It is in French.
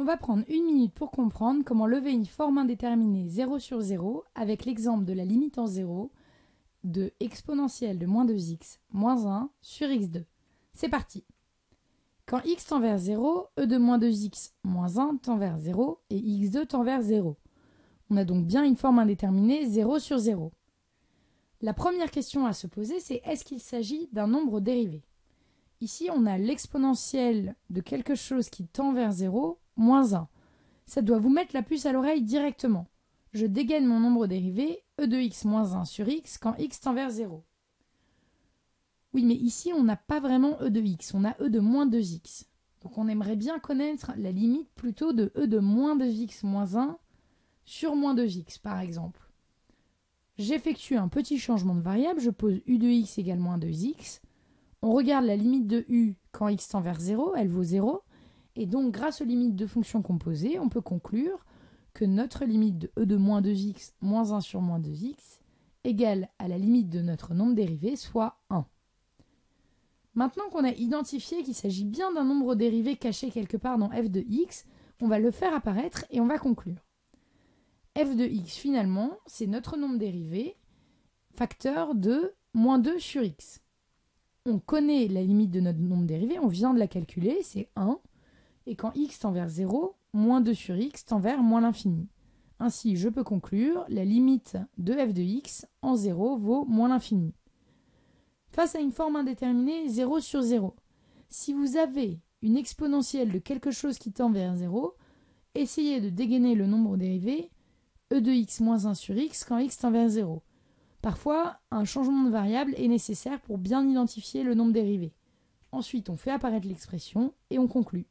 On va prendre une minute pour comprendre comment lever une forme indéterminée 0 sur 0 avec l'exemple de la limite en 0 de exponentielle de moins 2x moins 1 sur x2. C'est parti. Quand x tend vers 0, e de moins 2x moins 1 tend vers 0 et x2 tend vers 0. On a donc bien une forme indéterminée 0 sur 0. La première question à se poser, c'est est-ce qu'il s'agit d'un nombre dérivé? Ici, on a l'exponentielle de quelque chose qui tend vers 0, moins 1. Ça doit vous mettre la puce à l'oreille directement. Je dégaine mon nombre dérivé, e de x moins 1 sur x, quand x tend vers 0. Oui, mais ici, on n'a pas vraiment e de x, on a e de moins 2x. Donc on aimerait bien connaître la limite plutôt de e de moins 2x moins 1 sur moins 2x, par exemple. J'effectue un petit changement de variable, je pose u de x égale moins 2x. On regarde la limite de u quand x tend vers 0, elle vaut 0. Et donc, grâce aux limites de fonctions composées, on peut conclure que notre limite de e de moins 2x moins 1 sur moins 2x égale à la limite de notre nombre dérivé, soit 1. Maintenant qu'on a identifié qu'il s'agit bien d'un nombre dérivé caché quelque part dans f de x, on va le faire apparaître et on va conclure. F de x, finalement, c'est notre nombre dérivé, facteur de moins 2 sur x. On connaît la limite de notre nombre dérivé, on vient de la calculer, c'est 1. Et quand x tend vers 0, moins 2 sur x tend vers moins l'infini. Ainsi, je peux conclure, la limite de f de x en 0 vaut moins l'infini. Face à une forme indéterminée 0 sur 0, si vous avez une exponentielle de quelque chose qui tend vers 0, essayez de dégainer le nombre dérivé e de x moins 1 sur x quand x tend vers 0. Parfois, un changement de variable est nécessaire pour bien identifier le nombre dérivé. Ensuite, on fait apparaître l'expression et on conclut.